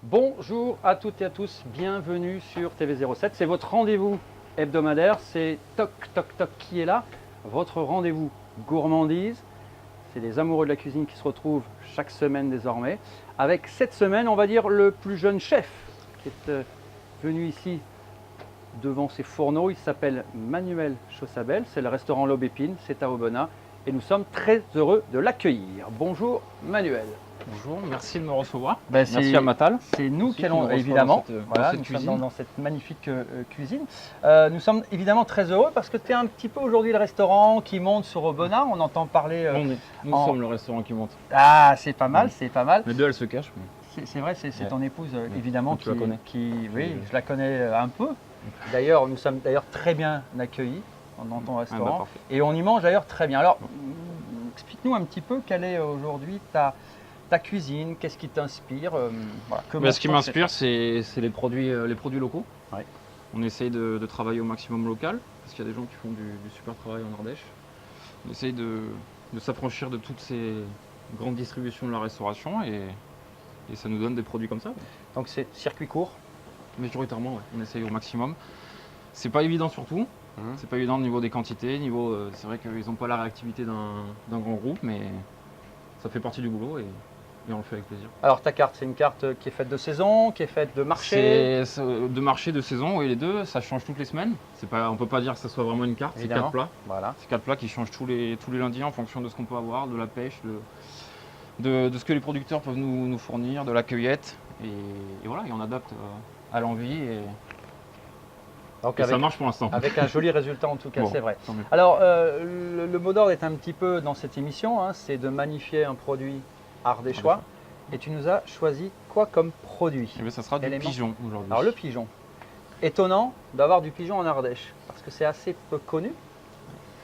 Bonjour à toutes et à tous, bienvenue sur TV07. C'est votre rendez-vous hebdomadaire, c'est Toc Toc Toc qui est là, votre rendez-vous gourmandise. C'est les amoureux de la cuisine qui se retrouvent chaque semaine désormais. Avec cette semaine, on va dire, le plus jeune chef qui est venu ici devant ses fourneaux. Il s'appelle Manuel Chaussabel, c'est le restaurant L'Aubépine, c'est à Aubenas. Et nous sommes très heureux de l'accueillir. Bonjour Manuel. Bonjour, merci de me recevoir. Merci à Matal. C'est nous qui allons, nous reçoit évidemment, dans cette nous cuisine. sommes dans cette magnifique cuisine. Nous sommes évidemment très heureux parce que tu es un petit peu aujourd'hui le restaurant qui monte sur Aubenas. On entend parler… Nous sommes le restaurant qui monte. Ah, c'est pas mal, c'est pas mal. Les deux, elles se cachent. C'est vrai, c'est Ouais. ton épouse, évidemment, Tu la connais. oui, je la connais un peu. D'ailleurs, nous sommes d'ailleurs très bien accueillis dans ton restaurant. parfait. Et on y mange d'ailleurs très bien. Alors, explique-nous un petit peu quelle est aujourd'hui ta cuisine, qu'est-ce qui t'inspire voilà, Ce qui m'inspire, c'est les produits locaux. Ouais. On essaye de travailler au maximum local, parce qu'il y a des gens qui font du super travail en Ardèche. On essaye de s'affranchir de toutes ces grandes distributions de la restauration et ça nous donne des produits comme ça. Donc c'est circuit court. Majoritairement, ouais. On essaye au maximum. C'est pas évident surtout. C'est pas évident au niveau des quantités, c'est vrai qu'ils n'ont pas la réactivité d'un grand groupe, mais ça fait partie du boulot et on le fait avec plaisir. Alors ta carte, c'est une carte qui est faite de saison, qui est faite de marché. C'est de marché, de saison, et les deux, ça change toutes les semaines. On ne peut pas dire que ce soit vraiment une carte, c'est Évidemment. 4 plats. Voilà. C'est 4 plats qui changent tous les lundis en fonction de ce qu'on peut avoir, de la pêche, de ce que les producteurs peuvent nous fournir, de la cueillette. Et voilà, et on adapte à l'envie. Donc Et ça marche pour l'instant. avec un joli résultat en tout cas, Bon, c'est vrai. tant mieux. Alors le mot d'ordre est un petit peu dans cette émission, hein, c'est de magnifier un produit ardéchois. Et tu nous as choisi quoi comme produit? Eh bien, ça sera du Élément. pigeon aujourd'hui. Alors le pigeon. Étonnant d'avoir du pigeon en Ardèche, parce que c'est assez peu connu,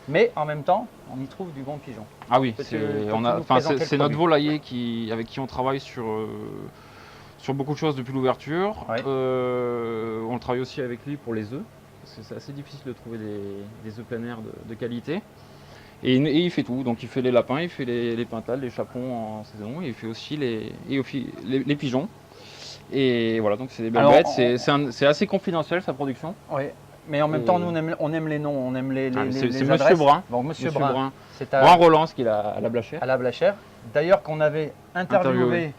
mais en même temps, on y trouve du bon pigeon. Ah oui, Peux-tu nous présenter le c'est notre produit? volailler avec qui on travaille sur beaucoup de choses depuis l'ouverture. Ouais. On travaille aussi avec lui pour les œufs, parce que c'est assez difficile de trouver des œufs plein air de qualité. Et il fait tout, donc il fait les lapins, il fait les pintades, les chapons en saison, et il fait aussi les pigeons. Et voilà, donc c'est des belles Alors, bêtes, c'est assez confidentiel sa production. Oui, mais en même Et- temps, nous on aime les noms, on aime les C'est les Monsieur adresses. Brun. Bon, Monsieur Monsieur Brun, Brun. c'est Brun Roland, qu'il a à la Blachère. à la Blachère. D'ailleurs, qu'on avait interviewé Interviewé.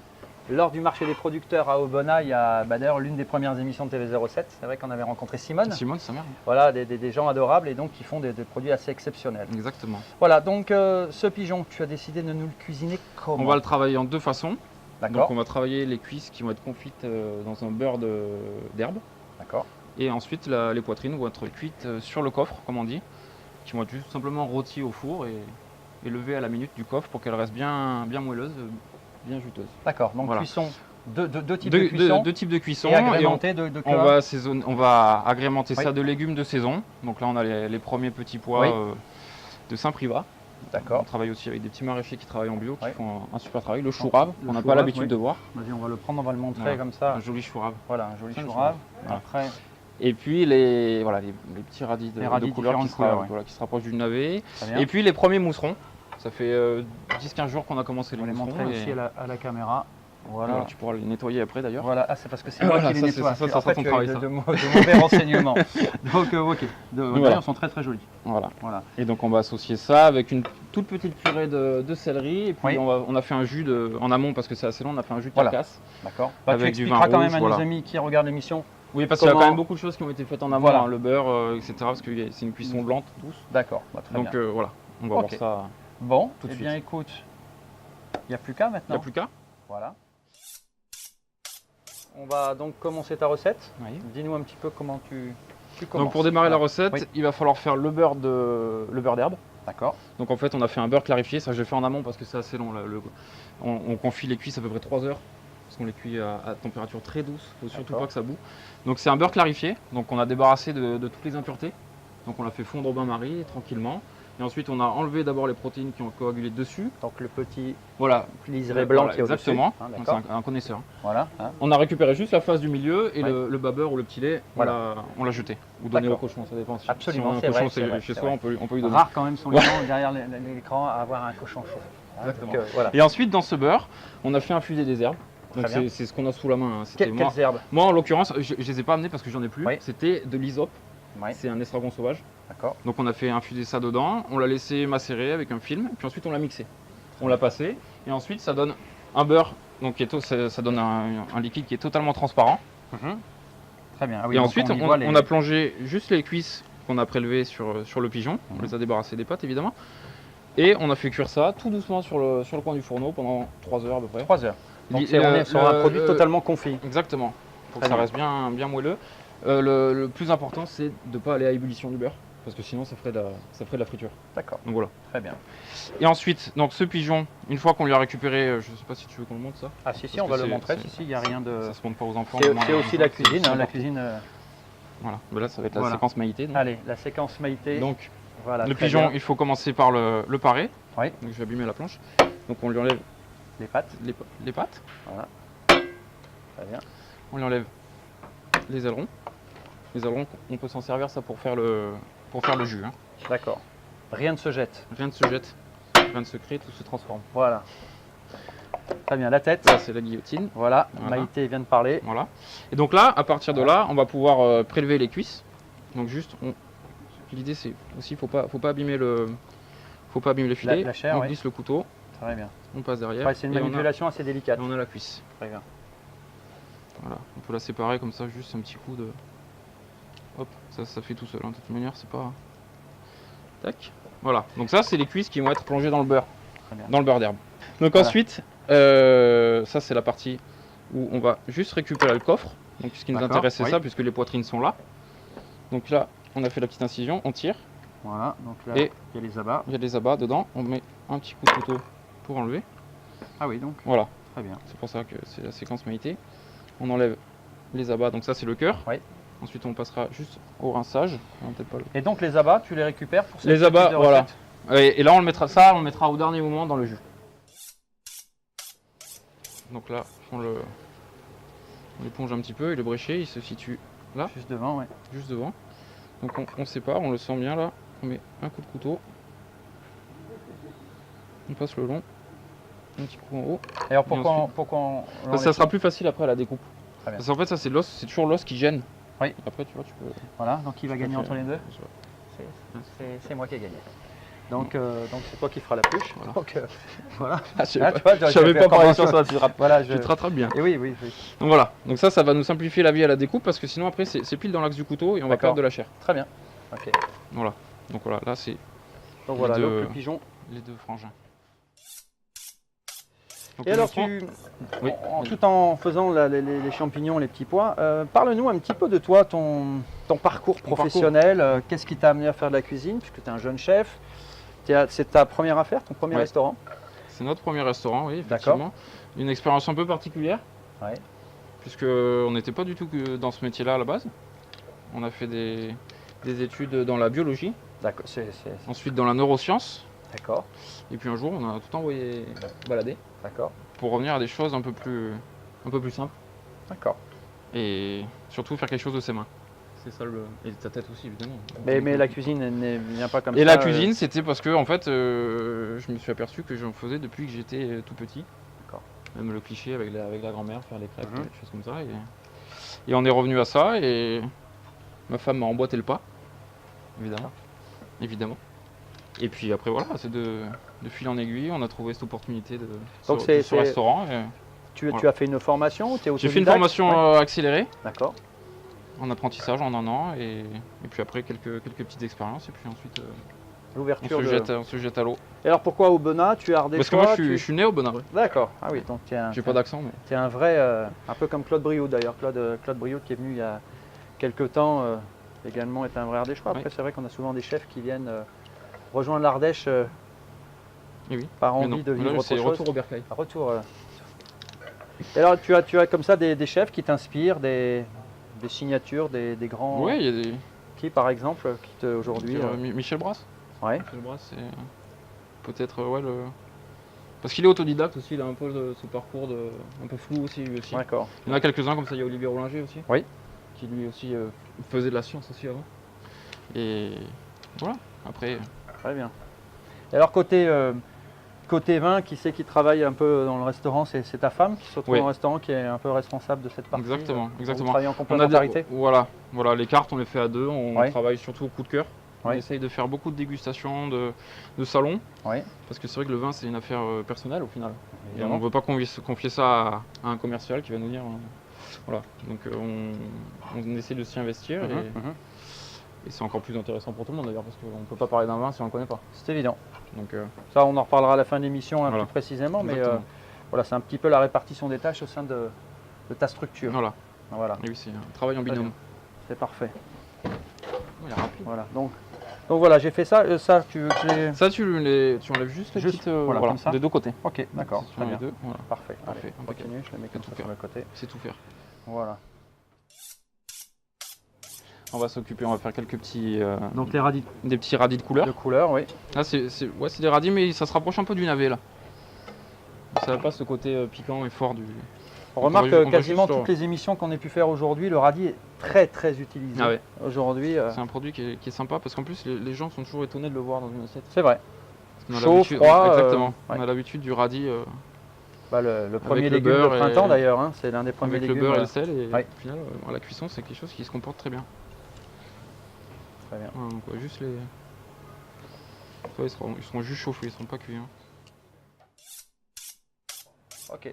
lors du marché des producteurs à Aubenas, il y a d'ailleurs l'une des premières émissions de TV07. C'est vrai qu'on avait rencontré Simone. Simone, sa mère. Voilà, des gens adorables et donc qui font des produits assez exceptionnels. Exactement. Voilà, donc ce pigeon, tu as décidé de nous le cuisiner comment? On va le travailler en deux façons. Donc D'accord, on va travailler les cuisses qui vont être confites dans un beurre d'herbe. d'accord. Et ensuite les poitrines vont être cuites sur le coffre, comme on dit, qui vont être juste simplement rôties au four et levées à la minute du coffre pour qu'elles restent bien moelleuses, bien juteuses. D'accord, donc Voilà. cuisson, deux types de cuisson Deux types de cuisson. et agrémenté de on va agrémenter Oui. ça de légumes de saison. Donc là on a les premiers petits pois Oui. de Saint-Privat. On D'accord. travaille aussi avec des petits maraîchers qui travaillent en bio, qui Ouais. font un super travail. Le chou rave, Le on n'a chou pas rave, l'habitude oui. de voir. Vas-y, on va le prendre, on va le montrer Voilà. comme ça. Un joli chou rave. Voilà, un joli Ça, le chou chou rave. rave. Voilà. Après, Et puis les petits radis Les radis de couleur différentes couleurs, ouais. qui se rapprochent du navet. très bien. Et puis les premiers mousserons. Ça fait 10-15 jours qu'on a commencé on va les les mousserons. montrer et- aussi à la caméra. Voilà. Voilà, tu pourras les nettoyer après d'ailleurs. Voilà, ah, c'est parce que c'est moi Voilà, qui les ça, nettoie. ça En sera fait, ton tu as travail, eu ça. de mauvais renseignements. Donc, ok. Voilà. D'ailleurs, ils sont très très jolis. Voilà. Voilà. Et donc on va associer ça avec une toute petite purée de céleri. Et puis Oui. on a fait un jus en amont parce que c'est assez long, on a fait un jus de Voilà. carcasse. D'accord. Bah, tu Avec du expliqueras vin quand rouge, même à voilà. nos amis qui regardent l'émission. Oui, parce qu'il y a Comment- quand même beaucoup de choses qui ont été faites en amont, Voilà. hein, le beurre, etc. Parce que c'est une cuisson lente, douce. D'accord, bah, très Donc bien. voilà, on va Ok. voir ça. Bon, tout de eh bien suite. écoute, il n'y a plus qu'à Il n'y maintenant. a plus qu'à. Voilà. On va donc commencer ta recette. Oui. Dis-nous un petit peu comment tu commences. Donc pour démarrer la Voilà. recette, Oui. il va falloir faire le beurre d'herbe. D'accord. Donc en fait, on a fait un beurre clarifié, ça je l'ai fait en amont parce que c'est assez long. Là, on confie les cuisses à peu près 3 heures, parce qu'on les cuit à température très douce, il ne faut surtout D'accord. pas que ça boue. Donc c'est un beurre clarifié, donc on a débarrassé de toutes les impuretés. Donc on l'a fait fondre au bain-marie tranquillement. Et ensuite, on a enlevé d'abord les protéines qui ont coagulé dessus. Donc le petit Voilà. liseré blanc Voilà, qui est au-dessus. exactement. Hein, C'est d'accord. un connaisseur. Voilà. Hein. On a récupéré juste la face du milieu et Ouais. le babeur ou le petit lait, Voilà. on l'a jeté. Ou donné au D'accord. cochon, ça dépend. Si Absolument, on a un c'est cochon vrai, c'est vrai, chez c'est soi, vrai. on peut lui donner. Rare quand même sont les gens derrière l'écran à avoir un cochon chaud. Hein, Exactement. donc, voilà. Et ensuite, dans ce beurre, on a fait infuser des herbes. Donc Très bien. c'est ce qu'on a sous la main. Hein. C'était Quelles herbes? moi, en l'occurrence, je les ai pas amenés parce que j'en ai plus. Oui. C'était de l'hysope. Oui, C'est un estragon sauvage. d'accord. Donc on a fait infuser ça dedans, on l'a laissé macérer avec un film, puis ensuite on l'a mixé. On l'a passé, et ensuite ça donne un beurre, donc ça donne un liquide qui est totalement transparent. Très bien. Ah oui, Et donc ensuite y voit les- on a plongé juste les cuisses qu'on a prélevées sur le pigeon, on Mhm. les a débarrassés des pattes évidemment. Et on a fait cuire ça tout doucement sur le coin du fourneau pendant 3 heures à peu près. 3 heures. Donc Li- on est sur un produit le- totalement confit. Exactement, pour que Très ça bien. reste bien moelleux. Le plus important c'est de ne pas aller à ébullition du beurre, parce que sinon ça ferait de la friture. D'accord. Donc voilà. Très bien. Et ensuite, donc ce pigeon, une fois qu'on lui a récupéré, je sais pas si tu veux qu'on le montre ça. Ah si, Parce on que va le c'est- montrer. c'est- Si, il n'y a rien de... Ça se montre pas aux enfants. C'est normalement, aussi la c'est cuisine. Hein, la important. cuisine... Voilà, mais là ça va être la Voilà. séquence maïté. Donc, Allez, la séquence maïté. Donc, voilà, le très pigeon, bien. il faut commencer par le parer. Oui. Donc je vais abîmer la planche. Donc on lui enlève Les pattes. les pattes, Voilà. Très bien. on lui enlève les ailerons. Les ailerons, on peut s'en servir ça pour faire le jus. Hein. D'accord. Rien ne se jette. Rien ne se jette, rien ne se crée, tout se transforme. Voilà. Très bien. La tête. Ça c'est la guillotine. Voilà. Voilà. Maïté vient de parler. Voilà. Et donc là, à partir de là, on va pouvoir prélever les cuisses. Donc juste, l'idée c'est aussi, faut pas abîmer les filets. La chair, on oui. glisse le couteau, Très bien. on passe derrière. Ouais, c'est une et manipulation assez délicate. on a la cuisse. Très bien. Voilà. On peut la séparer comme ça, juste un petit coup de. Hop, ça fait tout seul. Hein. De toute manière, c'est pas. Tac. Voilà. Donc ça, c'est les cuisses qui vont être plongées dans le beurre, Très bien. dans le beurre d'herbe. Donc Voilà. ensuite, ça c'est la partie où on va juste récupérer le coffre. Donc ce qui nous D'accord, intéresse, c'est oui. ça, puisque les poitrines sont là. Donc là, on a fait la petite incision, on tire. Voilà. Donc là, Et- il y a les abats. Il y a des abats dedans. On met un petit coup de couteau pour enlever. Ah oui, donc. Voilà. Très bien. C'est pour ça que c'est la séquence maïté. On enlève les abats. Donc ça, c'est le cœur. Oui. Ensuite, on passera juste au rinçage. Non, peut-être pas le- Et donc les abats, tu les récupères pour cette Les abats, type de voilà. recette Et là, on le mettra au dernier moment dans le jus. Donc là, on l'éponge un petit peu et le bréchet, il se situe Juste devant, ouais. juste devant. Donc on sépare, on le sent bien là. On met un coup de couteau. On passe le long. Un petit coup en haut. Et alors ensuite- pourquoi on Ça l'enlève sera plus facile après à la découpe. Très bien. Parce qu'en fait, ça c'est l'os, c'est toujours l'os qui gêne. Oui. Après, tu vois, tu peux. Voilà, donc qui va tu peux gagner faire- entre les deux C'est moi qui ai gagné. Donc c'est toi qui feras la pluche. Voilà. Donc voilà. Ah, je Ah, tu vois, je savais j'ai pas parler fait sur ça, tu Voilà, te rattrapes bien. Et oui, oui, oui. Donc voilà, donc ça va nous simplifier la vie à la découpe parce que sinon après c'est pile dans l'axe du couteau et on va D'accord. perdre de la chair. Très bien. Ok. Voilà, donc voilà, là c'est Donc voilà, Les donc deux- le pigeon. les deux frangins. Donc Et on alors prend- Oui, tout en faisant les champignons, les petits pois, parle-nous un petit peu de toi, ton parcours professionnel. Qu'est-ce qui t'a amené à faire de la cuisine, puisque tu es un jeune chef. C'est ta première affaire, ton premier Ouais. restaurant? c'est notre premier restaurant, oui, D'accord. effectivement. Une expérience un peu particulière. Ouais. Puisque on n'était pas du tout que dans ce métier-là à la base. On a fait des études dans la biologie, D'accord. ensuite dans la neuroscience, D'accord. et puis un jour on a tout envoyé balader D'accord. pour revenir à des choses un peu plus simples D'accord. et surtout faire quelque chose de ses mains. C'est ça et ta tête aussi évidemment. Mais la cuisine, elle ne vient pas comme ça. Et la cuisine, c'était parce que en fait, je me suis aperçu que j'en faisais depuis que j'étais tout petit. D'accord. Même le cliché avec la grand-mère, faire les crêpes, Mhm. des choses comme ça. Et on est revenu à ça et ma femme m'a emboîté le pas, évidemment. Et puis après voilà, c'est de fil en aiguille, on a trouvé cette opportunité de Donc ce c'est- restaurant. Et Tu Voilà. as fait une formation ou tu es j'ai fait une formation accélérée D'accord. en apprentissage en 1 an et puis après quelques petites expériences et puis ensuite L'ouverture on se jette à l'eau. Et alors pourquoi Aubenas? Tu es ardéchois? Parce que moi je suis né au Bonaré. D'accord. Ah oui, donc tu es J'ai pas d'accent mais. T'es un vrai, un peu comme Claude Brioude d'ailleurs. Claude Brioude qui est venu il y a quelques temps également est un vrai Ardéchois. Après Oui. c'est vrai qu'on a souvent des chefs qui viennent rejoindre l'Ardèche Eh oui. par Mais envie non, de vivre là, autre c'est chose. retour au bercail. Retour. Et alors tu as comme ça des chefs qui t'inspirent, des signatures, des grands Oui, il y a des. qui par exemple qui te aujourd'hui Michel Brasse. Ouais. Le bras, c'est peut-être ouais, le... Parce qu'il est autodidacte aussi, il a un peu ce parcours un peu flou aussi lui aussi. D'accord. Il y en a quelques-uns comme ça, il y a Olivier Rollinger aussi. Oui. Qui lui aussi faisait de la science aussi avant. Et voilà, après... Très bien. Et alors côté vin, qui c'est qui travaille un peu dans le restaurant? C'est ta femme qui se retrouve Oui. dans le restaurant, qui est un peu responsable de cette partie? Exactement, Vous exactement. travaillez en On a complémentarité? voilà, les cartes on les fait à deux, on Ouais. travaille surtout au coup de cœur. On Ouais. essaye de faire beaucoup de dégustations, de salons, Oui. parce que c'est vrai que le vin c'est une affaire personnelle au final. Et Évidemment. on ne veut pas confier ça à un commercial qui va nous dire... voilà, donc on essaie de s'y investir Mhm, et mhm. c'est encore plus intéressant pour tout le monde d'ailleurs, parce qu'on ne peut pas parler d'un vin si on ne le connaît pas. C'est évident. Donc, Ça, on en reparlera à la fin de l'émission Voilà. plus précisément, mais Exactement. voilà, c'est un petit peu la répartition des tâches au sein de ta structure. Voilà, Voilà, et oui, c'est un travail en Très binôme. bien. C'est parfait. Oh, il est rapide. Voilà, donc voilà, j'ai fait ça. Ça, tu veux que je les... Ça, tu enlèves juste les Juste, petites, voilà, comme ça. des deux côtés. Ok, d'accord, Sur très les bien. deux, voilà. Parfait. Parfait, Allez, on impeccable. continue, je les mets comme tout ça faire. sur le côté. C'est tout faire. Voilà. On va s'occuper, on va faire quelques petits, Donc les radis des petits radis de couleur. de couleur, oui. Là, c'est des radis, mais ça se rapproche un peu du navet là. Ça n'a pas ce côté piquant et fort du. On On remarque va quasiment juste sur- toutes les émissions qu'on ait pu faire aujourd'hui, le radis est très très utilisé. Ah ouais. Aujourd'hui, C'est un produit qui est sympa parce qu'en plus les gens sont toujours étonnés de le voir dans une assiette. c'est vrai. On a Chaud, l'habitude- froid, exactement. ouais. On a l'habitude du radis Bah, le premier le légume de beurre printemps et- d'ailleurs, hein, c'est l'un des premiers avec légumes. le beurre et le sel et Ouais. au final à la cuisson c'est quelque chose qui se comporte très bien. Très bien. Voilà, donc on va juste les. Ça, ils seront juste chauffés, ils seront pas cuits. Hein. Ok.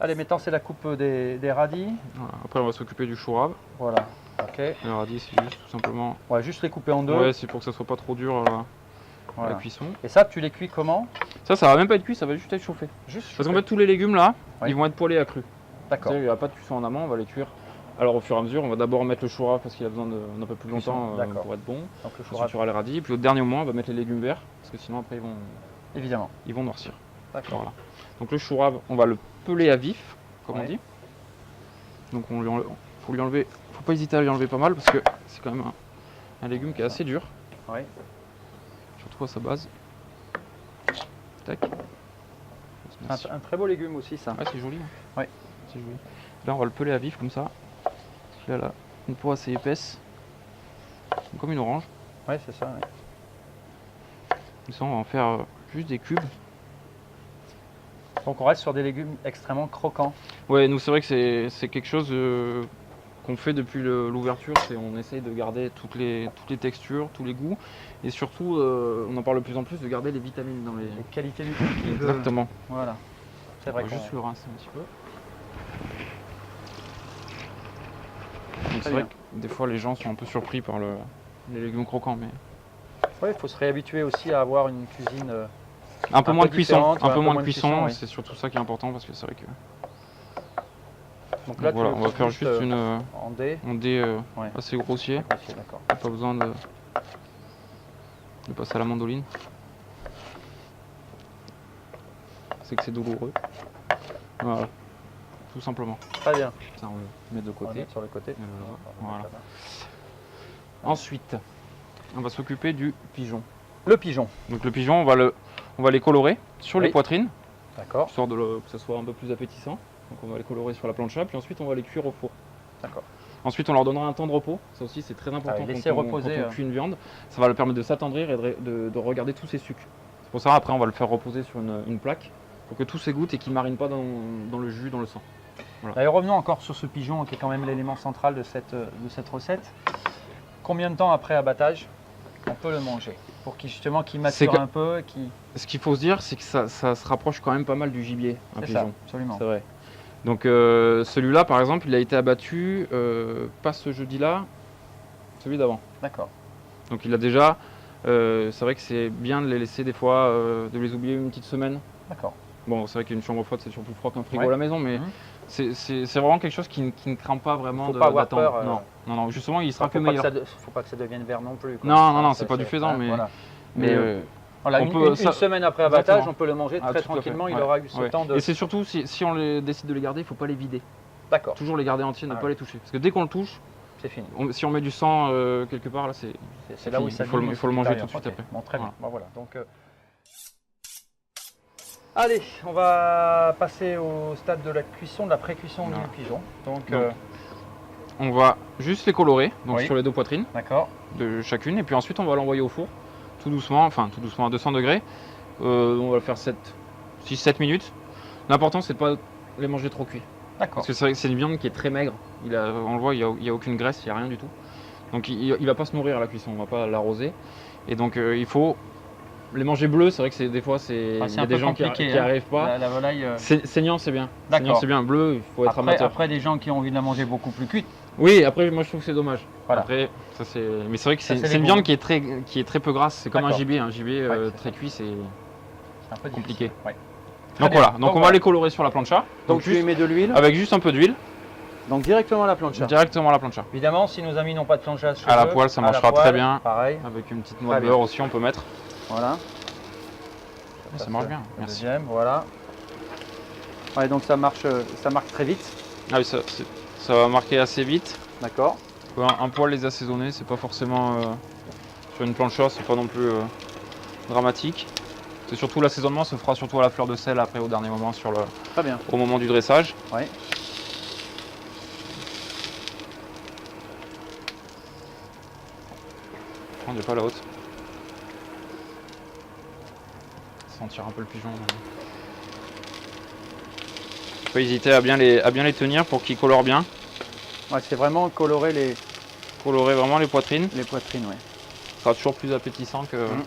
Allez, maintenant c'est la coupe des radis. Voilà. Après on va s'occuper du chou rave. Voilà. Ok. Le radis c'est juste tout simplement. On va juste les couper en deux. Ouais, c'est pour que ça soit pas trop dur à Voilà. la cuisson. Et ça, tu les cuis comment? Ça va même pas être cuit, ça va juste être chauffé. Juste Parce qu'en fait tous les légumes là, Ouais. ils vont être poêlés à cru. D'accord. Il n'y a pas de cuisson en amont, on va les cuire. Alors au fur et à mesure, on va d'abord mettre le chou rave parce qu'il a besoin d'un peu plus Cuisson, longtemps d'accord. pour être bon. Donc le chou Ensuite, rave, il y aura les radis. Puis au dernier moment, on va mettre les légumes verts parce que sinon après évidemment. ils vont noircir. D'accord. Voilà. Donc le chou rave, on va le peler à vif, comme Ouais. on dit. Donc faut lui enlever, faut pas hésiter à lui enlever pas mal parce que c'est quand même un légume qui est assez dur, Ouais. surtout à sa base. Tac. C'est un très beau légume aussi, ça. Ouais, c'est joli. Hein. Ouais. C'est joli. Là, on va le peler à vif comme ça. Là, là, une peau assez épaisse, comme une orange. Ouais, c'est ça. Ouais. Comme ça, on va en faire juste des cubes. Donc on reste sur des légumes extrêmement croquants. Ouais, nous c'est vrai que c'est quelque chose qu'on fait depuis l'ouverture, c'est on essaye de garder toutes les textures, tous les goûts, et surtout, on en parle de plus en plus, de garder les vitamines dans les... Les qualités nutritives. Exactement. Voilà. C'est On vrai va qu'on- juste le rincer un petit peu. Donc Très c'est vrai bien. que des fois les gens sont un peu surpris par les légumes croquants, mais Ouais, il faut se réhabituer aussi à avoir une cuisine. un peu Un moins peu de cuisson, différente, un peu moins de cuisson, c'est surtout ça qui est important parce que c'est vrai que... Donc là, voilà, tu on va faire juste une en dés. un dé Ouais. assez grossier, Ok, d'accord. pas besoin de passer à la mandoline. C'est que c'est douloureux. Voilà, tout simplement. Très bien. Ça, on le met de On va côté. mettre sur le côté. Voilà. Ensuite, on va s'occuper du pigeon. Le pigeon. Donc le pigeon, on va les colorer sur Oui. les poitrines, D'accord. histoire que ça soit un peu plus appétissant. Donc on va les colorer sur la plancha, puis ensuite on va les cuire au four. D'accord. Ensuite, on leur donnera un temps de repos. Ça aussi, c'est très important Ah oui, laisser reposer, quand on cuit une viande. Ça va leur permettre de s'attendrir et de regarder tous ses sucs. C'est pour ça, après, on va le faire reposer sur une plaque pour que tout s'égoutte et qu'il ne marine pas dans le jus, dans le sang. Et revenons encore sur ce pigeon qui est quand même l'élément central de cette recette. Combien de temps après abattage on peut le manger pour qu'il justement qu'il mature un peu et qu'il... Ce qu'il faut se dire, c'est que ça se rapproche quand même pas mal du gibier, un C'est ça, pigeon. absolument. C'est vrai. Donc celui-là, par exemple, il a été abattu pas ce jeudi-là, celui d'avant. D'accord. Donc il a déjà, c'est vrai que c'est bien de les laisser des fois, de les oublier une petite semaine. D'accord. Bon, c'est vrai qu'une chambre froide, c'est toujours plus froid qu'un frigo Ouais. à la maison, mais Mhm. c'est vraiment quelque chose qui ne craint pas vraiment Faut pas avoir d'attendre. peur, Non, justement, il sera Faut que pas meilleur. faut pas que ça devienne vert non plus, quoi. Non, Ça, c'est pas du faisan, mais- Voilà, Mais, Voilà, on une, peut- une ça- semaine après abattage, Exactement. on peut le manger Ah, très tout à fait. tranquillement. Il Ouais. aura eu ce Ouais. temps de... Et c'est surtout, si on décide de les garder, il ne faut pas les vider. D'accord. Toujours les garder entiers, ne Ah pas ouais. les toucher. Parce que dès qu'on le touche, C'est fini. Si on met du sang quelque part, là, c'est C'est là où fini. ça Il faut le manger tout de suite Ok. après. Bon, très bien. Voilà. Bon, voilà. Donc, allez, on va passer au stade de la cuisson, de la pré-cuisson Voilà. du pigeon. Donc, On va juste les colorer, donc Oui. sur les deux poitrines d'accord. de chacune, et puis ensuite on va l'envoyer au four, tout doucement à 200 degrés. On va le faire 6-7 minutes. L'important c'est de pas les manger trop cuits. D'accord. Parce que c'est vrai que c'est une viande qui est très maigre. On le voit, il n'y a aucune graisse, il n'y a rien du tout. Donc il ne va pas se nourrir à la cuisson, on ne va pas l'arroser. Et donc il faut les manger bleus, c'est vrai que des fois il y a des gens qui n'arrivent pas. La volaille. Saignant c'est bien. D'accord. Saignant c'est bien, bleu, il faut être amateur. Après, des gens qui ont envie de la manger beaucoup plus cuite. Oui, après moi je trouve que c'est dommage. Voilà. Après, mais c'est vrai que Ça, c'est c'est une les viande goûts. qui est très peu grasse, c'est comme un D'accord. gibier. Un gibier Ouais, c'est très cuit, c'est C'est un peu compliqué. difficile. Ouais. Très Donc bien. voilà, donc on va les colorer sur la plancha. Donc tu juste lui mets de l'huile. avec juste un peu d'huile, Donc directement à la plancha. directement à la plancha. Évidemment, si nos amis n'ont pas de plancha chez À la eux, poêle, ça à la marchera poêle, très bien. Pareil. Avec une petite noix Très de bien. beurre aussi, on peut mettre. Voilà. Ça marche bien, Le merci. deuxième, voilà. Ouais, donc ça marche très vite. Ah oui, ça va marquer assez vite. D'accord. Un poêle les assaisonner, c'est pas forcément sur une plancha, c'est pas non plus dramatique. C'est surtout l'assaisonnement se fera surtout à la fleur de sel après au dernier moment Très bien. au moment du dressage. Ouais. On n'est pas la haute. Sentir un peu le pigeon. Faut pas hésiter à bien les tenir pour qu'ils colorent bien. Ouais, c'est vraiment colorer Colorer vraiment les poitrines. les poitrines, ouais. Ce sera toujours plus appétissant que. Mhm.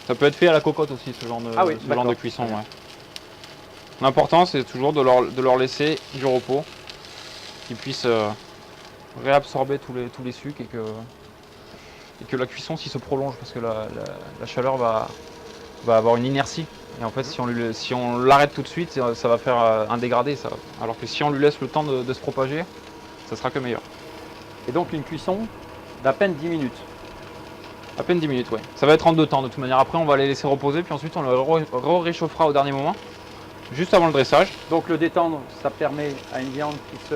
Ça peut être fait à la cocotte aussi, ce genre de, Ah oui, ce genre de d'accord. cuisson. Très bien. Ouais. L'important, c'est toujours de leur laisser du repos, qu'ils puissent réabsorber tous les sucs et que la cuisson s'y se prolonge, parce que la chaleur va avoir une inertie. Et en fait, si on l'arrête tout de suite, ça va faire un dégradé. Alors que si on lui laisse le temps de se propager, ça sera que meilleur. Et donc une cuisson d'à peine 10 minutes. À peine 10 minutes, ouais. Ça va être en deux temps de toute manière. Après, on va les laisser reposer, puis ensuite on le réchauffera au dernier moment, juste avant le dressage. Donc le détendre, ça permet à une viande qui se...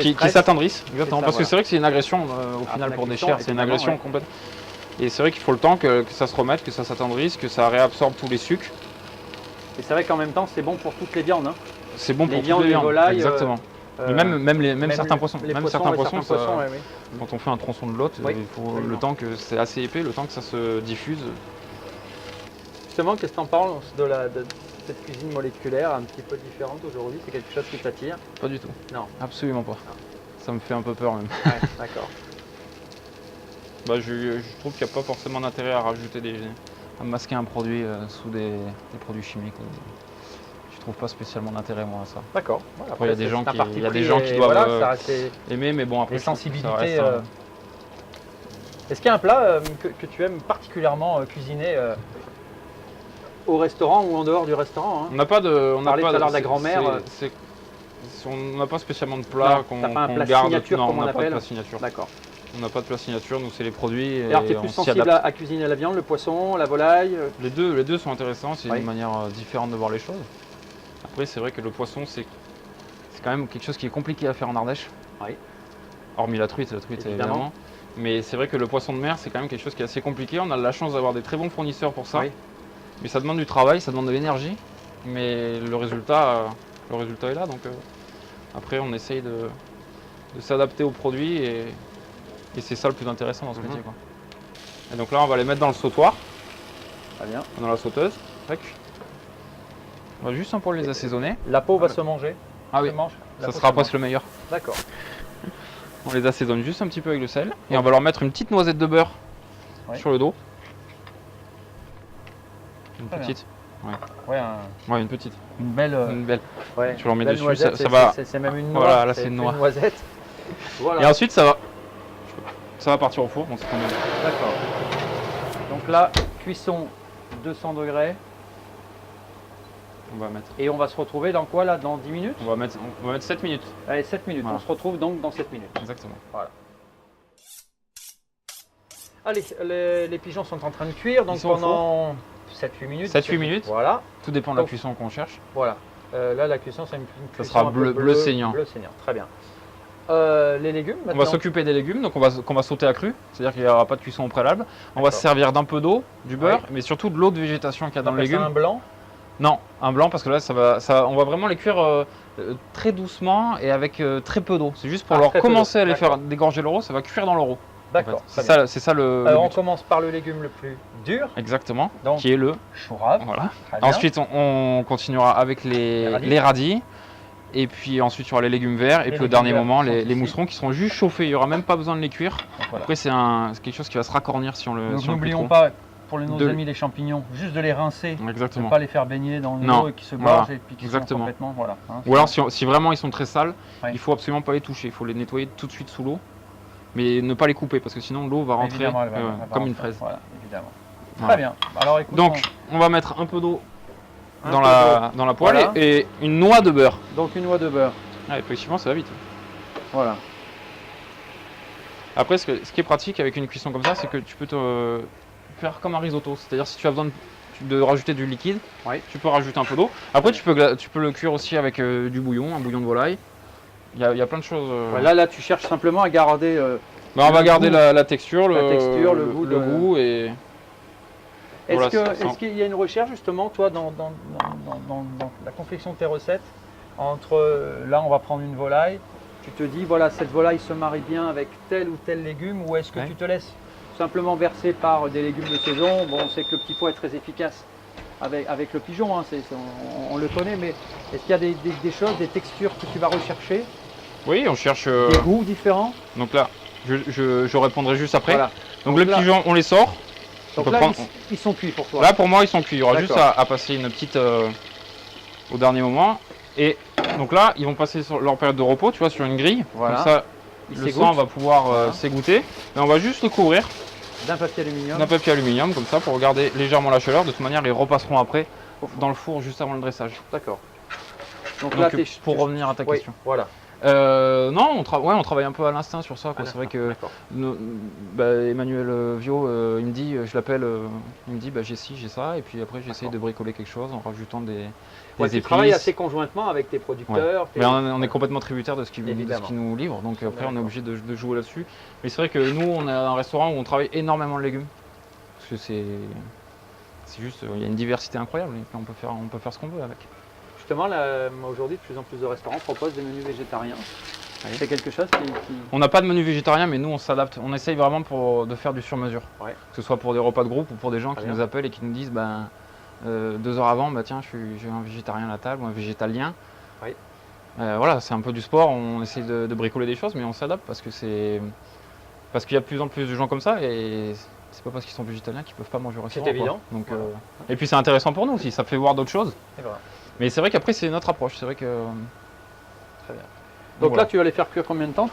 Qui s'attendrissent, exactement. ça, parce voilà. que c'est vrai que c'est une agression au final la pour des cuisson, chairs, c'est une évidemment, agression ouais. complète. Et c'est vrai qu'il faut le temps que ça se remette, que ça s'attendrisse, que ça réabsorbe tous les sucres. Et c'est vrai qu'en même temps, c'est bon pour toutes les viandes. Hein. C'est bon pour Les toutes viandes, les les viandes. volailles, Exactement. Même certains poissons. Les Même poissons, certains ouais, poissons, ça- ouais, oui. quand on fait un tronçon de lotte, Oui, il faut absolument. le temps que c'est assez épais, le temps que ça se diffuse. Justement, qu'est-ce que tu en penses de cette cuisine moléculaire un petit peu différente aujourd'hui? C'est quelque chose qui t'attire? Pas du tout. Non. Absolument pas. Ça me fait un peu peur même. Ouais, d'accord. Je trouve qu'il n'y a pas forcément d'intérêt à rajouter à masquer un produit sous des produits chimiques. Je trouve pas spécialement d'intérêt moi à ça. D'accord. Voilà, Après, il y a des gens c'est un qui- parti il y a des pris gens qui et doivent, voilà, ça reste Aimer, mais bon après. les je trouve que ça sensibilités. reste un- Est-ce qu'il y a un plat que tu aimes particulièrement cuisiner au restaurant ou en dehors du restaurant? On n'a pas de. On n'a parlait pas tout à l'heure de la c'est- grand-mère. On n'a pas spécialement de plat Non, qu'on t'as pas un plat garde. signature, Non, comme on on n'a pas de appelle. plat signature. D'accord. On n'a pas de plat signature, nous c'est les produits. Et alors, tu es on plus s'y sensible adapte. à cuisiner la viande, le poisson, la volaille? Les deux sont intéressants, c'est Oui. une manière différente de voir les choses. Après, c'est vrai que le poisson, c'est quand même quelque chose qui est compliqué à faire en Ardèche. Oui. Hormis la truite évidemment. Mais c'est vrai que le poisson de mer, c'est quand même quelque chose qui est assez compliqué. On a la chance d'avoir des très bons fournisseurs pour ça. Oui. Mais ça demande du travail, ça demande de l'énergie. Mais le résultat est là. Donc après, on essaye de s'adapter aux produits et c'est ça le plus intéressant dans ce métier, quoi. Et donc là, on va les mettre dans le sautoir, Très bien. dans la sauteuse. Tac. On va juste un poil les assaisonner. La peau va se manger? Ah oui, Se mange La ça peau sera se presque mange. le meilleur. D'accord. On les assaisonne juste un petit peu avec le sel. Et on va leur mettre une petite noisette de beurre Oui. sur le dos. Une Très bien. petite. Ouais, Ouais, une petite. une belle. Une belle. Ouais, Tu leur mets belle dessus, noisette, ça va. C'est même une noix. Voilà, là, c'est plus une noix. noisette. Voilà. Et ensuite, ça va partir au four. Donc c'est combien de- D'accord. Donc là, cuisson 200 degrés. on va mettre. Et on va se retrouver dans quoi là? Dans 10 minutes? On va mettre 7 minutes. Allez, 7 minutes. Voilà. On se retrouve donc dans 7 minutes. Exactement. Allez, les pigeons sont en train de cuire donc Ils sont au pendant 7-8 minutes. 7-8 minutes. Voilà. Tout dépend de la Donc- cuisson qu'on cherche. Voilà. Là, la cuisson, c'est une Ça cuisson sera un peu bleu saignant. Bleu saignant, très bien. Les légumes On maintenant. va s'occuper des légumes, donc qu'on va sauter à cru, c'est-à-dire qu'il n'y aura pas de cuisson au préalable. On va se servir d'un peu d'eau, du beurre, mais surtout de l'eau de végétation qu'il y a dans le légume. Un blanc? Non, un blanc parce que là, on va vraiment les cuire très doucement et avec très peu d'eau. C'est juste pour leur commencer à les faire dégorger l'euro, ça va cuire dans l'euro. D'accord. En fait. C'est ça le Alors but. on commence par le légume le plus dur. Exactement, donc, qui est le chou rave. Voilà. Ensuite, on continuera avec les radis. Et puis ensuite, il y aura les légumes verts. Et puis au dernier moment, les mousserons qui seront juste chauffés. Il n'y aura même pas besoin de les cuire. Voilà. Après, c'est quelque chose qui va se racornir si on le Donc n'oublions pas, pour nos amis les champignons, juste de les rincer. Exactement. Ne pas les faire baigner dans l'eau et qui se gorgent et puis qui sont complètement... Voilà, hein, ou alors, si vraiment ils sont très sales, il faut absolument pas les toucher. Il faut les nettoyer tout de suite sous l'eau. Mais ne pas les couper parce que sinon l'eau va rentrer comme une fraise. Voilà, évidemment. Très bien. Alors, écoute, donc, on va mettre un peu d'eau dans la poêle et une noix de beurre. Donc une noix de beurre. Ah, effectivement, ça va vite. Voilà. Après, ce qui est pratique avec une cuisson comme ça, c'est que tu peux te faire comme un risotto. C'est-à-dire si tu as besoin de rajouter du liquide, tu peux rajouter un peu d'eau. Après, tu peux le cuire aussi avec du bouillon, un bouillon de volaille. Il y a plein de choses. Là, tu cherches simplement à garder. On va garder la texture, le goût et. Est-ce qu'il y a une recherche justement, toi, dans la confection de tes recettes entre là, on va prendre une volaille, tu te dis voilà, cette volaille se marie bien avec tel ou tel légume, ou est-ce que tu te laisses simplement verser par des légumes de saison? Bon, on sait que le petit pois est très efficace avec le pigeon, hein, on le connaît, mais est-ce qu'il y a des choses, des textures que tu vas rechercher? Oui, on cherche des goûts différents. Donc là, je répondrai juste après. Voilà. Donc le pigeon, on les sort. Donc là, ils sont cuits pour toi. Là, pour moi, ils sont cuits. Il y aura juste à passer une petite au dernier moment. Et donc là, ils vont passer sur leur période de repos, tu vois, sur une grille. Voilà. Comme ça, le sang va pouvoir s'égoutter. Et on va juste le couvrir d'un papier aluminium. D'un papier aluminium, comme ça, pour garder légèrement la chaleur. De toute manière, ils repasseront après dans le four juste avant le dressage. D'accord. Donc là, pour revenir à ta question. Voilà. Non, on travaille un peu à l'instinct sur ça. C'est vrai que Emmanuel Viau, il me dit, je l'appelle, il me dit j'ai ci, j'ai ça, et puis après j'essaye de bricoler quelque chose en rajoutant des épices. Tu travailles assez conjointement avec tes producteurs. Mais on est complètement tributaire de ce qu'ils nous livrent, donc après on est obligé de jouer là-dessus. Mais c'est vrai que nous, on a un restaurant où on travaille énormément de légumes, parce que c'est juste, il y a une diversité incroyable, et puis on peut faire ce qu'on veut avec. Justement, aujourd'hui, de plus en plus de restaurants proposent des menus végétariens. C'est quelque chose qui... On n'a pas de menu végétarien, mais nous, on s'adapte. On essaye vraiment de faire du sur-mesure. Que ce soit pour des repas de groupe ou pour des gens qui nous appellent et qui nous disent 2 heures avant, tiens, j'ai un végétarien à la table ou un végétalien. Voilà, c'est un peu du sport. On essaye de bricoler des choses, mais on s'adapte parce qu'il y a de plus en plus de gens comme ça et c'est pas parce qu'ils sont végétaliens qu'ils peuvent pas manger au restaurant. C'est évident. Donc, et puis c'est intéressant pour nous aussi, ça fait voir d'autres choses. Mais c'est vrai qu'après, c'est notre approche. C'est vrai que. Très bien. Donc là, tu vas les faire cuire combien de temps?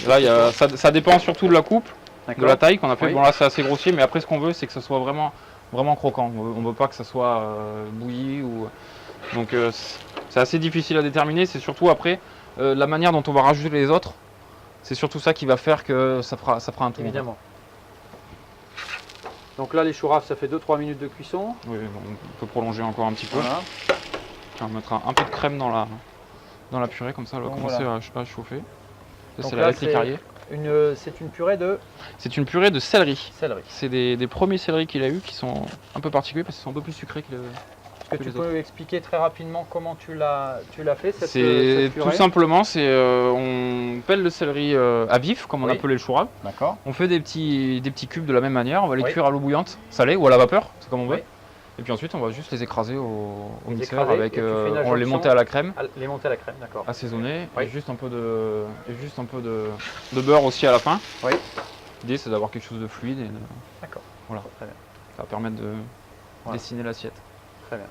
Là, ça dépend surtout de la coupe, de la taille qu'on a fait. Bon, là, c'est assez grossier, mais après, ce qu'on veut, c'est que ça soit vraiment, vraiment croquant. On ne veut pas que ça soit bouilli. Donc, c'est assez difficile à déterminer. C'est surtout après la manière dont on va rajouter les autres. C'est surtout ça qui va faire que ça fera un tout. Évidemment. Donc là, les choux raves, ça fait 2-3 minutes de cuisson. Oui, on peut prolonger encore un petit peu. Voilà. On va mettre un peu de crème dans la purée, comme ça elle va commencer à chauffer. C'est là, c'est une purée de... C'est une purée de céleri. C'est des premiers céleris qu'il a eu qui sont un peu particuliers parce qu'ils sont un peu plus sucrés que Est-ce que tu peux expliquer très rapidement comment tu l'as fait cette purée? Tout simplement, on pèle le céleri à vif, comme on appelait le chou rave. D'accord. On fait des petits cubes de la même manière, on va les cuire à l'eau bouillante, salée ou à la vapeur, c'est comme on veut. Et puis ensuite, on va juste les écraser au mixeur avec. On les monter à la crème. Les monter à la crème, d'accord. Assaisonner. Et juste un peu de beurre aussi à la fin. Oui. L'idée, c'est d'avoir quelque chose de fluide. D'accord. Voilà. Très bien. Ça va permettre de dessiner l'assiette. Très bien.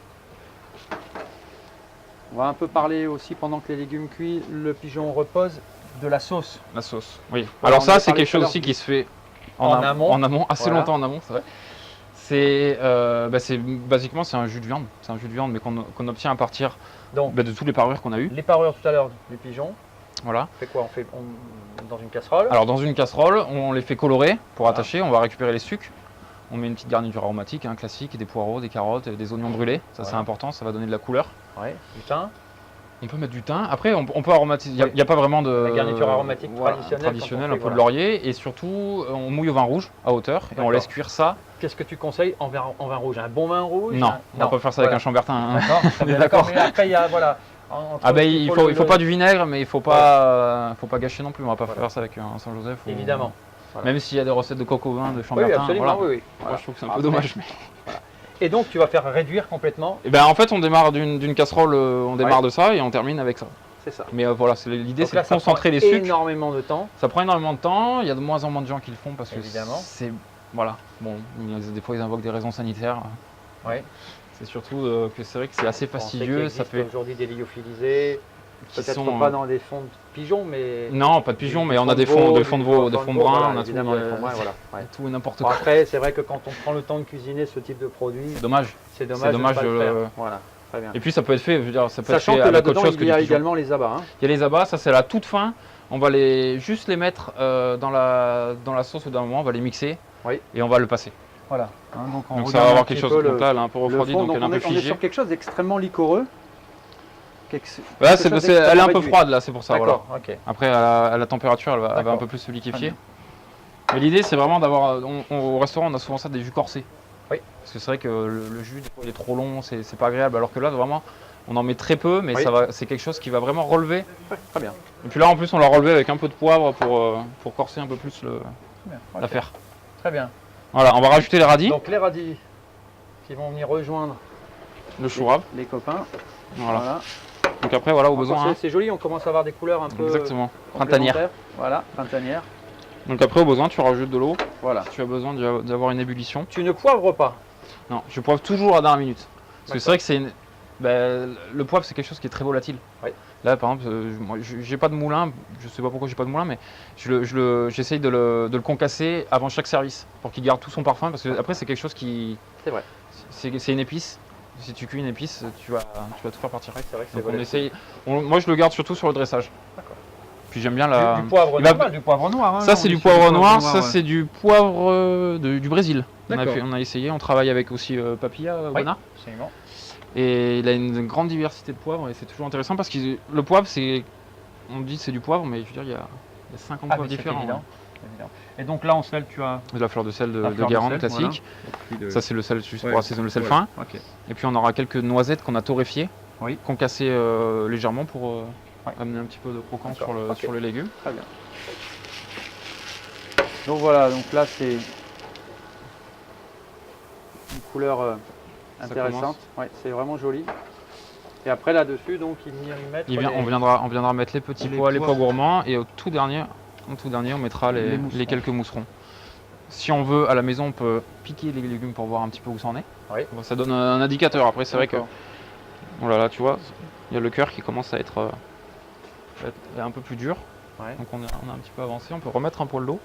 On va un peu parler aussi, pendant que les légumes cuisent, le pigeon repose, de la sauce. La sauce, oui. Alors ça, c'est quelque chose aussi qui se fait en amont, assez longtemps en amont, c'est vrai. Basiquement, c'est un jus de viande. C'est un jus de viande, mais qu'on obtient à partir de toutes les parures qu'on a eues. Les parures tout à l'heure du pigeon. Voilà. On fait quoi? Dans une casserole? Alors dans une casserole, on les fait colorer pour attacher. On va récupérer les sucres. On met une petite garniture aromatique, classique, des poireaux, des carottes, des oignons brûlés. Ça, c'est important, ça va donner de la couleur. Ouais. Du thym. On peut mettre du thym. Après, on peut aromatiser. Il n'y a pas vraiment de La garniture aromatique voilà, traditionnelle, un peu de laurier. Et surtout, on mouille au vin rouge à hauteur et on laisse cuire ça. Qu'est-ce que tu conseilles en vin rouge? Un bon vin rouge? Non, on va pas faire ça avec un chambertin. Hein. D'accord, On est d'accord. Mais après, il y a, voilà. Il faut pas du vinaigre, mais il faut pas gâcher non plus. On va pas faire ça avec un Saint-Joseph. Évidemment. Voilà. Même s'il y a des recettes de coq au vin, de chambertin. Oui, absolument, oui. Moi, je trouve que c'est un peu dommage. Mais... Voilà. Et donc, tu vas faire réduire complètement? Et en fait, on démarre d'une casserole, on démarre de ça et on termine avec ça. C'est ça. Mais voilà, l'idée, c'est de concentrer les sucres. Énormément de temps. Ça prend énormément de temps. Il y a de moins en moins de gens qui le font parce que c'est voilà. Bon, des fois, ils invoquent des raisons sanitaires. Oui. C'est surtout que c'est vrai que c'est assez fastidieux. Ça fait aujourd'hui des lyophilisés. Peut-être pas dans des fonds de pigeons, mais. Non, pas de pigeons, mais on a des fonds de veau, des fonds de brun, on a tout et n'importe quoi. Après, c'est vrai que quand on prend le temps de cuisiner ce type de produit, c'est dommage. C'est dommage de le faire. Voilà. Très bien. Et puis ça peut être fait, je veux dire, ça peut Sachant être fait que là-dedans, il y a également les abats. Hein. Il y a les abats, ça c'est à la toute fin. On va juste les mettre dans la sauce au d'un moment, on va les mixer et on va le passer. Voilà. Hein, donc ça va avoir quelque chose. Donc là, elle est un peu refroidie, donc elle est un peu figée. On est sur quelque chose d'extrêmement liquoreux. Là, elle est un peu froide là, c'est pour ça. Voilà. Okay. Après, à la température, elle va un peu plus se liquéfier. Mais l'idée, c'est vraiment d'avoir. Au restaurant, on a souvent ça des jus corsés. Oui. Parce que c'est vrai que le jus, des fois, il est trop long, c'est pas agréable. Alors que là, vraiment, on en met très peu, mais c'est quelque chose qui va vraiment relever. Ouais, très bien. Et puis là, en plus, on l'a relevé avec un peu de poivre pour corser un peu plus l'affaire. Très bien. Voilà, on va rajouter les radis. Donc les radis qui vont venir rejoindre le chou rave. Les copains. Voilà. Donc après, voilà, au besoin. C'est joli, on commence à avoir des couleurs un peu. Exactement. Printanières. Voilà, printanières. Donc après, au besoin, tu rajoutes de l'eau. Voilà. Si tu as besoin d'avoir une ébullition. Tu ne poivres pas? Non, je poivre toujours à la dernière minute. Parce que c'est vrai que le poivre, c'est quelque chose qui est très volatile. Oui. Là, par exemple, moi, j'ai pas de moulin. Je sais pas pourquoi j'ai pas de moulin, mais j'essaye de le concasser avant chaque service pour qu'il garde tout son parfum. Parce que après, c'est quelque chose qui. C'est vrai. C'est une épice. Si tu cuis une épice, tu vas tout faire partir. Oui, c'est vrai que donc on essaye. Moi, je le garde surtout sur le dressage. D'accord. Puis j'aime bien du poivre normal, du poivre noir. Hein, ça, c'est du poivre noir. Ça, c'est du poivre du Brésil. On a essayé. On travaille avec aussi Papilla Wana. Absolument. Et il a une grande diversité de poivres et c'est toujours intéressant parce que le poivre, on dit c'est du poivre, mais je veux dire, il y a 50 poivres différents. Évident. Et donc là, en sel, tu as de la fleur de sel de Guérande classique. Voilà. Ça, c'est le sel juste pour assaisonner le sel fin. Okay. Et puis on aura quelques noisettes qu'on a torréfiées, concassées légèrement pour amener un petit peu de croquant sur le légume. Très bien. Donc voilà, donc là c'est une couleur intéressante. Ouais, c'est vraiment joli. Et après là-dessus, donc ils viennent y mettre. On viendra mettre les petits pois, les pois gourmands, et au tout dernier, on mettra les quelques mousserons. Si on veut, à la maison, on peut piquer les légumes pour voir un petit peu où ça en est. Oui. Ça donne un indicateur. Après, c'est vrai que, oh là là, tu vois, il y a le cœur qui commence à être un peu plus dur. Ouais. Donc on a un petit peu avancé. On peut remettre un poil d'eau.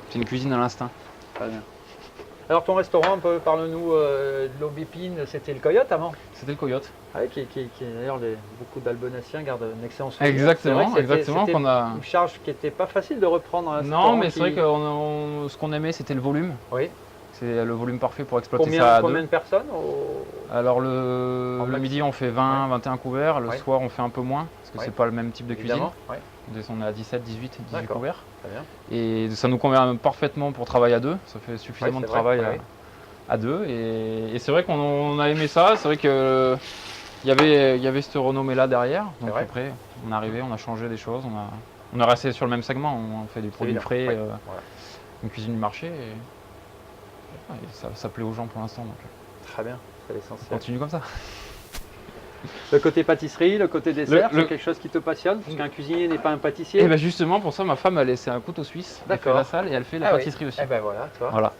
C'est une cuisine à l'instinct. Très bien. Alors ton restaurant, parle-nous de l'Aubépine, c'était le Coyote avant? C'était le Coyote. Ouais, qui d'ailleurs, beaucoup d'Albonaciens gardent une excellente souvenir. Exactement. C'était une charge qui n'était pas facile de reprendre. Non, mais c'est vrai que ce qu'on aimait, c'était le volume. Oui. C'est le volume parfait pour exploiter ça à deux. Combien de personnes Alors le midi, on fait 20, 21 couverts. Le soir, on fait un peu moins, parce que c'est pas le même type de cuisine. On est à 17, 18, 18 couverts. Très bien. Et ça nous convient parfaitement pour travailler à deux. Ça fait suffisamment de travail à deux. Et c'est vrai qu'on a aimé ça. C'est vrai que il y avait cette renommée-là derrière. Donc après, on est arrivé, on a changé des choses. On est resté sur le même segment. On fait des produits frais, une cuisine du marché. Et ça plaît aux gens pour l'instant. Très bien, c'est l'essentiel. On continue comme ça. Le côté pâtisserie, le côté dessert, c'est quelque chose qui te passionne? Parce qu'un cuisinier n'est pas un pâtissier. Et bien justement, pour ça, ma femme, c'est un couteau suisse. Elle fait la salle et elle fait la pâtisserie aussi. Et ben voilà, toi. Voilà.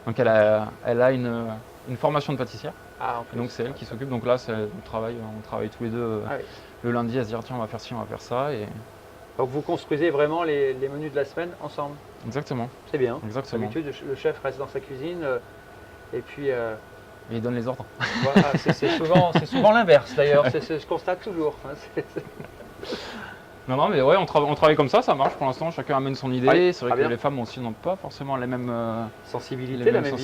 Donc elle a une formation de pâtissière. Ah, en plus. Donc c'est elle qui s'occupe. Donc là, on travaille tous les deux le lundi à se dire tiens, on va faire ci, on va faire ça. Et... Donc vous construisez vraiment les menus de la semaine ensemble? Exactement. C'est bien. Exactement. D'habitude, le chef reste dans sa cuisine et puis... Et il donne les ordres. Voilà, c'est souvent l'inverse d'ailleurs, je constate toujours. Non, mais ouais, on travaille comme ça marche pour l'instant, chacun amène son idée. C'est vrai que les femmes aussi n'ont pas forcément les mêmes sensibilités, la même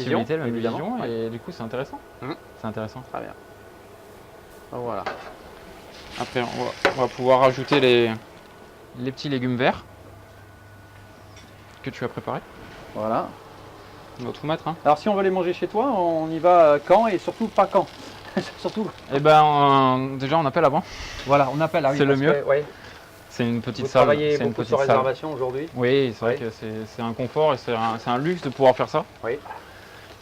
vision. Et du coup, c'est intéressant. C'est intéressant. Très bien. Voilà. Après, on va pouvoir ajouter les petits légumes verts que tu as préparés. Voilà. On va tout mettre. Hein. Alors si on veut les manger chez toi, on y va quand et surtout pas quand. Surtout. Eh ben, déjà on appelle avant. Voilà, on appelle. Ah oui, C'est le parce mieux. que, ouais, C'est une petite vous salle. travaillez C'est une beaucoup petite sur salle. réservation aujourd'hui. Oui, c'est vrai Ouais. que c'est un confort et c'est un luxe de pouvoir faire ça. Oui.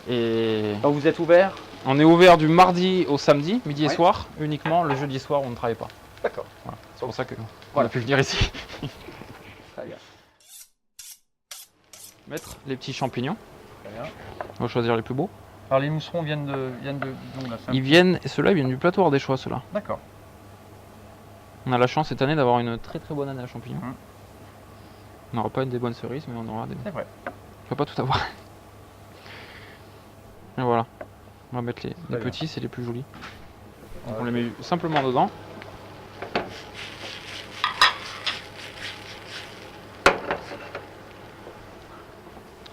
Et Donc vous êtes ouvert? on est ouvert du mardi au samedi, midi et Ouais. soir, uniquement. Le jeudi soir, on ne travaille pas. D'accord. Voilà. C'est pour ça qu'on Voilà. a pu venir ici. Très bien. Mettre les petits champignons. Très bien. On va choisir les plus beaux. Alors les mousserons viennent d'où là? Ceux-là viennent du plateau Ardéchois, ceux-là. D'accord. On a la chance cette année d'avoir une très très bonne année à champignons. Mhm. On n'aura pas des bonnes cerises, mais on aura des. C'est vrai. On va pas tout avoir. Et voilà. On va mettre les bien. petits, c'est les plus jolis. Donc Ouais. on les met simplement dedans.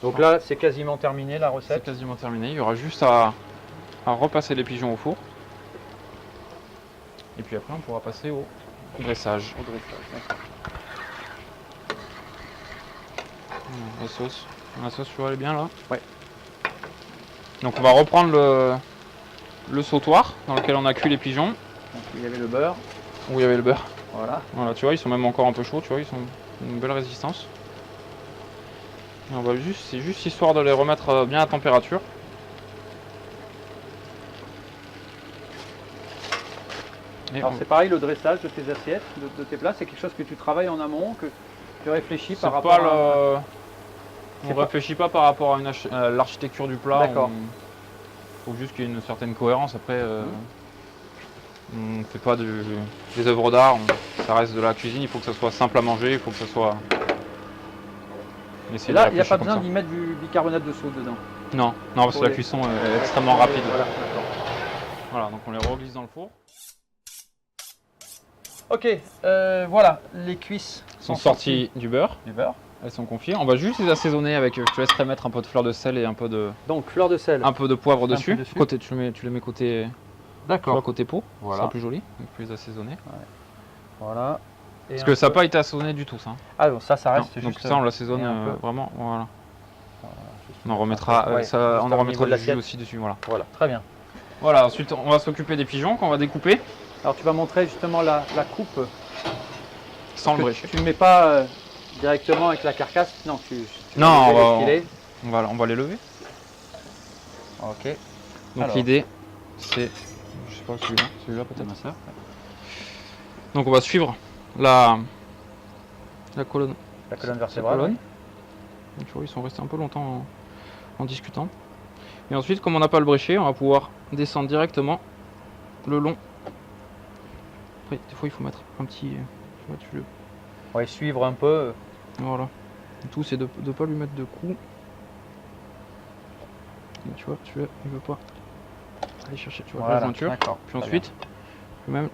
Donc là, c'est quasiment terminé la C'est recette. quasiment terminé. Il y aura juste à repasser les pigeons au four. Et puis après, on pourra passer au dressage. Au dressage, d'accord. La sauce. La sauce, tu vois, elle est bien là. Ouais. Donc on va reprendre le sautoir dans lequel on a cuit les pigeons, Donc, il y avait le beurre. où il y avait le beurre. Voilà. Voilà, tu vois, ils sont même encore un peu chauds, tu vois, ils sont une belle résistance. Et on va c'est juste histoire de les remettre bien à température. Et Alors on- c'est pareil, le dressage de tes assiettes, de tes plats, c'est quelque chose que tu travailles en amont, que tu réfléchis c'est par rapport pas à... on C'est pas- réfléchit pas par rapport à l'architecture du plat. D'accord. Il faut juste qu'il y ait une certaine cohérence. Après, on ne fait pas des œuvres d'art, ça reste de la cuisine. Il faut que ça soit simple à manger, il faut que ça soit. Et là, il n'y a pas besoin d'y mettre du bicarbonate de soude dedans. Non, non, parce que la les- cuisson est extrêmement rapide. Voilà, d'accord. Voilà, donc on les reglisse dans le four. Ok, voilà, les cuisses Ils sont sorties du beurre, du beurre. elles sont confiées. On va juste les assaisonner avec. Je te laisserai mettre un peu de fleur de sel et un peu de Donc fleur de sel. poivre Un peu dessus. dessus. Côté, tu les mets côté, tu vois, D'accord. côté pot, Voilà. ça sera plus joli. Donc tu les assaisonner. Voilà. Et Parce un que ça n'a peu- pas été assaisonné du tout, ça. Hein. Ah donc ça Non, reste donc juste... ça, on l'assaisonne et un peu. vraiment. Voilà. juste On en remettra, ouais, ça, juste on au en niveau remettra de du jus l'assiette. aussi dessus. Voilà. Voilà, très bien. Voilà. Ensuite, on va s'occuper des pigeons qu'on va découper Alors tu vas montrer justement la coupe. sans le Que brécher. tu ne mets pas directement avec la carcasse. Non, tu Non, tu les on va- filets. On va les lever. Ok. Donc Alors. l'idée, c'est, je sais pas celui-là peut-être. Donc on va suivre la colonne. La colonne Cette vertébrale. colonne. Donc, tu vois, ils sont restés un peu longtemps en discutant. Et ensuite, comme on n'a pas le bréchet, on va pouvoir descendre directement le long. Après, des fois, il faut mettre un petit. Tu vois, tu le. On va suivre un peu. Voilà. Le tout, c'est de ne pas lui mettre de coups. Et tu vois, il veut pas aller chercher, tu vois, la Voilà, jointure. d'accord. Puis très ensuite, tu peux même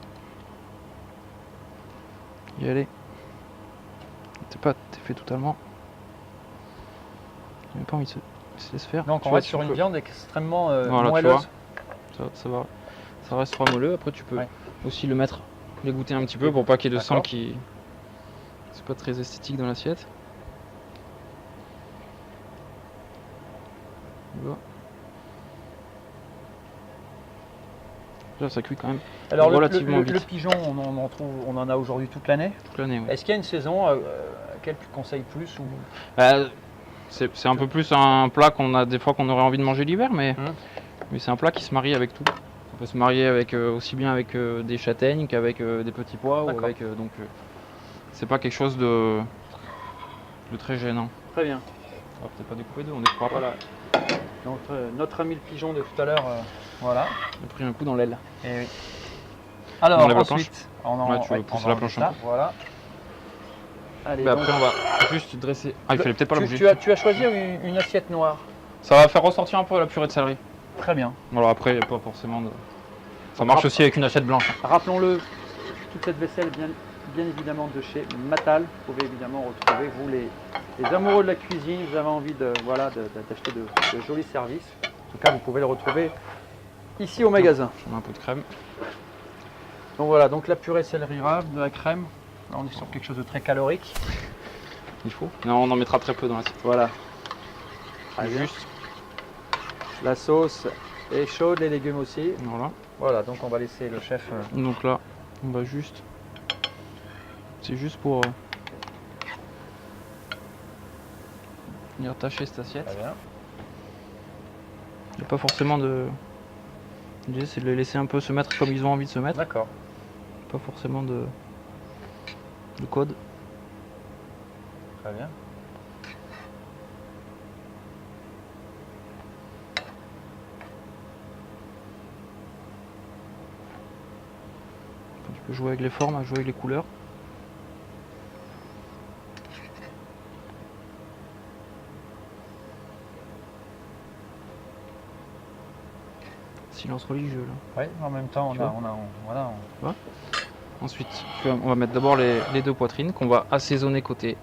y aller. T'es fait totalement. Il n'a pas envie de se laisser faire. bien. Donc Tu on vois, reste tu sur une peux- viande extrêmement Voilà, tu moelleuse. Ça va. Ça restera moelleux. Après, tu peux Ouais. aussi le mettre, les goûter un petit peu pour pas qu'il y ait de sang D'accord. qui. C'est pas très esthétique dans l'assiette. Voilà. Là, ça cuit quand même Alors relativement le vite. pigeon, on en a aujourd'hui toute l'année. toute l'année. Ouais. Est-ce qu'il y a une saison à laquelle tu conseilles plus ou... C'est un peu plus un plat qu'on a des fois qu'on aurait envie de manger l'hiver, mais Hum. c'est un plat qui se marie avec tout. On peut se marier avec aussi bien avec des châtaignes qu'avec des petits pois ou D'accord. avec c'est pas quelque chose de très gênant. Très bien. On va peut-être pas découper deux, on découpera pas. Voilà. Donc notre ami le pigeon de tout à l'heure, voilà. On a pris un coup dans l'aile. Et oui. Alors On enlève la ensuite, Ouais, tu veux pousser la planche un peu. Voilà. Allez, Bah donc, après on va juste dresser. Ah, il fallait peut-être pas la bouger. tu as choisi une assiette noire. Ça va faire ressortir un peu la purée de céleri. Très bien. Alors après, il n'y a pas forcément de. Ça marche aussi avec une assiette blanche. Rappelons-le, toute cette vaisselle bien évidemment de chez Matal. Vous pouvez évidemment retrouver, vous les amoureux de la cuisine, vous avez envie d'acheter de jolis services. En tout cas, vous pouvez le retrouver ici au magasin. Je mets un peu de crème. Donc voilà, donc la purée céleri rave, de la crème. Là, on est sur quelque chose de très calorique. Il faut. Non, on en mettra très peu dans l'assiette. Voilà. Très bien. Juste. La sauce est chaude, les légumes aussi. Voilà. Voilà, donc on va laisser le chef. Donc là, on va juste. C'est juste pour venir tâcher cette assiette. Très bien. Il n'y a pas forcément de. L'idée, c'est de les laisser un peu se mettre comme ils ont envie de se mettre. D'accord. Pas forcément de code. Très bien. Tu peux jouer avec les formes, jouer avec les couleurs. Silence religieux là. Oui, en même temps, Tu vois voilà. Ensuite, on va mettre d'abord les deux poitrines qu'on va assaisonner côté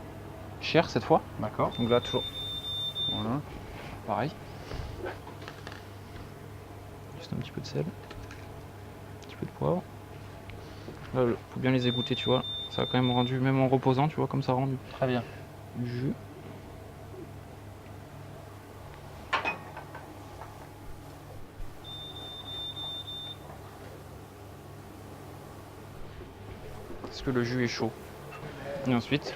chair cette fois. D'accord. Donc là, toujours Voilà. pareil. Juste un petit peu de sel, un petit peu de poivre. Là, faut bien les égoutter, tu vois. Ça a quand même rendu, même en reposant, tu vois, comme ça rend Très bien. du jus. Parce que le jus est chaud. Et ensuite,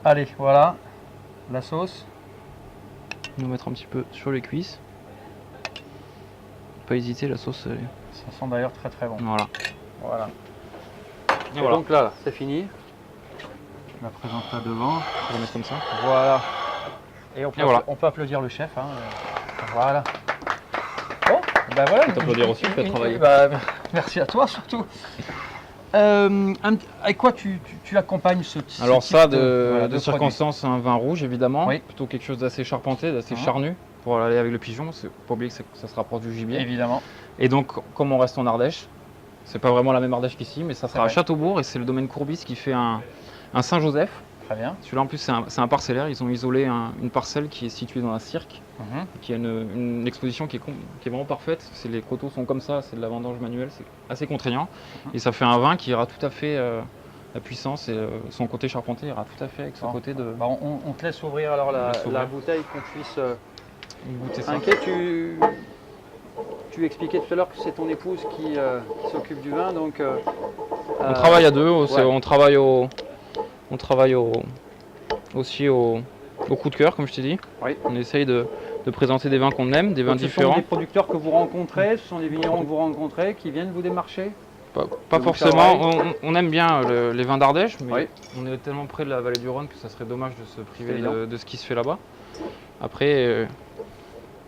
Allez, voilà. La sauce. on va mettre un petit peu sur les cuisses. Pas hésiter, la sauce. Ça sent d'ailleurs très très bon. Voilà. Voilà. Et Et voilà. donc là, c'est fini. Je la présente là devant. On va mettre comme ça. Voilà. Et on peut, Et voilà. on peut applaudir le chef. Hein. Voilà. Bon, ben voilà. On peut applaudir aussi, tu as travaillé. Bah, merci à toi surtout. Avec quoi tu accompagnes ce Alors type ça, voilà, de circonstance, un vin rouge évidemment, Oui. plutôt quelque chose d'assez charpenté, d'assez Mhm. charnu pour aller avec le pigeon, parce qu'il faut pas oublier que ça se rapproche du produits gibier. Évidemment. Et donc, comme on reste en Ardèche, c'est pas vraiment la même Ardèche qu'ici, mais ça sera à vrai. Châteaubourg et c'est le domaine Courbis qui fait un Saint-Joseph. Très bien. Celui-là en plus c'est un parcellaire, ils ont isolé une parcelle qui est située dans un cirque, Mhm. qui a une exposition qui est vraiment parfaite. Les coteaux sont comme ça, c'est de la vendange manuelle, c'est assez contraignant. Et ça fait un vin qui ira tout à fait, la puissance et son côté charpenté ira tout à fait avec ce Bon. côté de Bah, on te laisse ouvrir alors la laisse ouvrir. bouteille qu'on puisse goûter ça. trinquer. Tu expliquais tout à l'heure que c'est ton épouse qui s'occupe du vin, donc On travaille à deux, ouais. on travaille aussi au coup de cœur, comme je t'ai dit. Oui. On essaye de présenter des vins qu'on aime, des vins Donc, ce sont différents. des producteurs que vous rencontrez, ce sont des vignerons que vous rencontrez qui viennent vous démarcher. Pas vous forcément, on aime bien les vins d'Ardèche, mais Oui. on est tellement près de la vallée du Rhône que ça serait dommage de se priver Évident. de ce qui se fait là-bas. Après,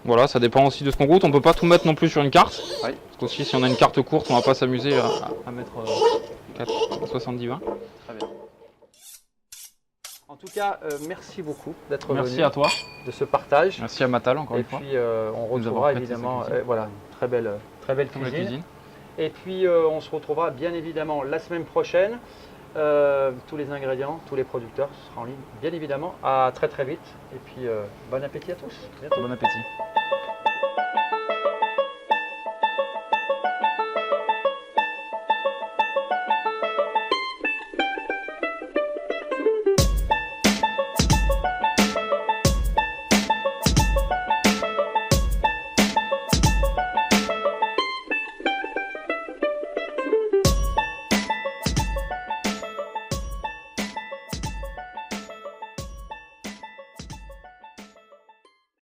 voilà, ça dépend aussi de ce qu'on goûte. On peut pas tout mettre non plus sur une carte. Oui. Parce qu'aussi, si on a une carte courte, on va pas s'amuser à mettre 70 vins. Très bien. En tout cas, merci beaucoup d'être venu, Merci à toi. de ce partage. Merci à Matal encore Et une fois. puis on nous retrouvera avoir prêté évidemment sa cuisine. voilà, très belle Comme la cuisine. cuisine. Et puis on se retrouvera bien évidemment la semaine prochaine. Tous les ingrédients, tous les producteurs, ce sera en ligne bien évidemment. À très très vite. Et puis bon appétit à tous. À bientôt. Bon appétit.